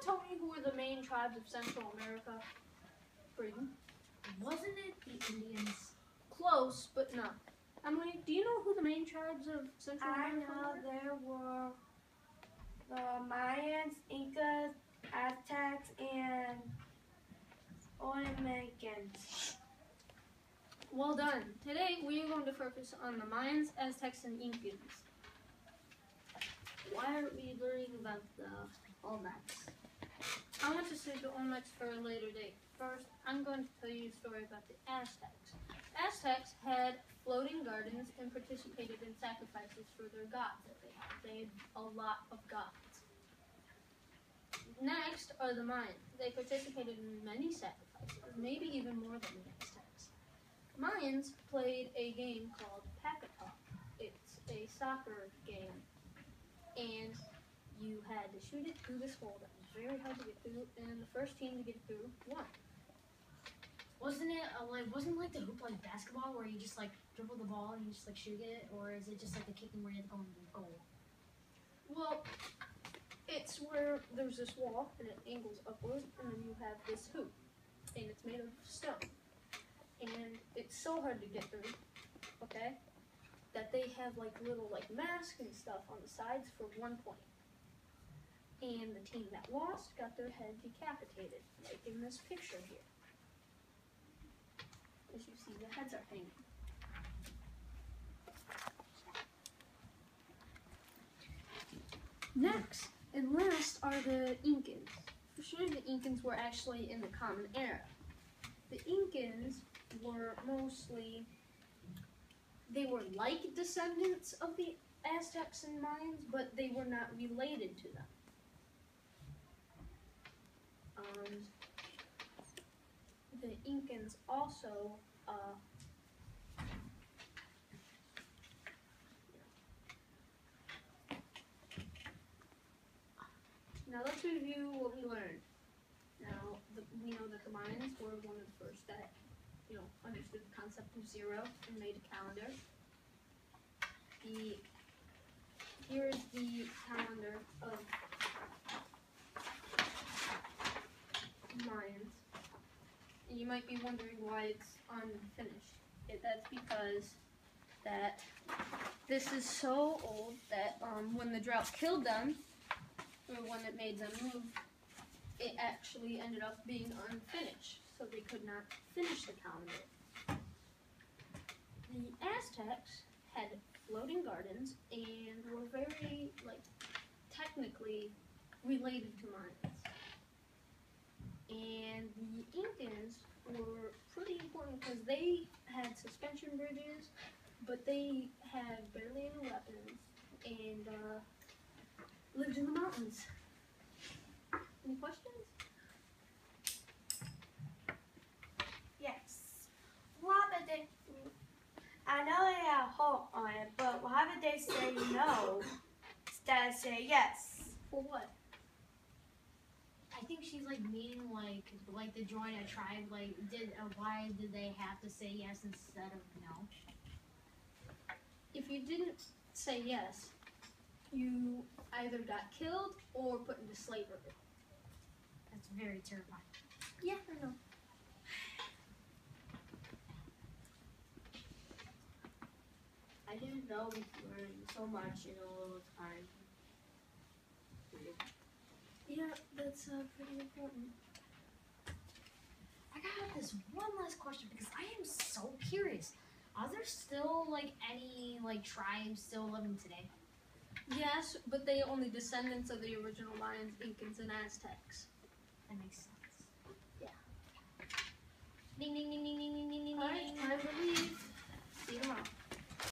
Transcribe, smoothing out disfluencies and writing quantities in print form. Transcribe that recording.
tell me who were the main tribes of Central America? Braden? Wasn't it the Indians? Close, but no. Emily, do you know who the main tribes of Central America I know were? there were the Mayans, Incas, Aztecs, and Olmecans. Well done. Today we are going to focus on the Mayans, Aztecs, and Incans. Why aren't we learning about the Olmecs? I want to save the Olmecs for a later date. First, I'm going to tell you a story about the Aztecs. Aztecs had floating gardens and participated in sacrifices for their gods that they had. They had a lot of gods. Next are the Mayans. They participated in many sacrifices, maybe even more than the Aztecs. Mayans played a game called Pac-a-Pac. It's a soccer game, and you had to shoot it through this hole that was very hard to get through, and the first team to get through won. Wasn't it wasn't like the hoop like basketball where you just like dribble the ball and you just like shoot it, or is it just like the kicking where you have to go in the goal? Well, it's where there's this wall and it angles upward, and then you have this hoop, and it's made of stone, and it's so hard to get through, okay, that they have like little like masks and stuff on the sides for 1 point. And the team that lost got their head decapitated, like in this picture here. As you see, the heads are hanging. Next and last are the Incans. For sure, the Incans were actually in the Common Era. The Incans were mostly, they were like descendants of the Aztecs and Mayans, but they were not related to them. The Incans also now let's review what we learned. Now, we know that the Mayans were one of the first that, understood the concept of zero and made a calendar. Here is the calendar of Mayans. And you might be wondering why it's unfinished. That's because that this is so old that when the drought killed them, or when it made them move, it actually ended up being unfinished, so they could not finish the calendar. The Aztecs had floating gardens and were very, technically related to Mayans. And the Incans were pretty important because they had suspension bridges, but they had barely any weapons and lived in the mountains. Any questions? Yes. Why did they? I know they had a hole on it, but why did they say no instead of say yes? For what? I think she's like meaning like to join a tribe. Why did they have to say yes instead of no? If you didn't say yes, you either got killed or put into slavery. That's very terrifying. Yeah, I know. I didn't know we learned so much in a little time. Yeah, that's pretty important. I got this one last question because I am so curious. Are there still any tribes still living today? Yes, but they are only descendants of the original Mayans, Incans, and Aztecs. That makes sense.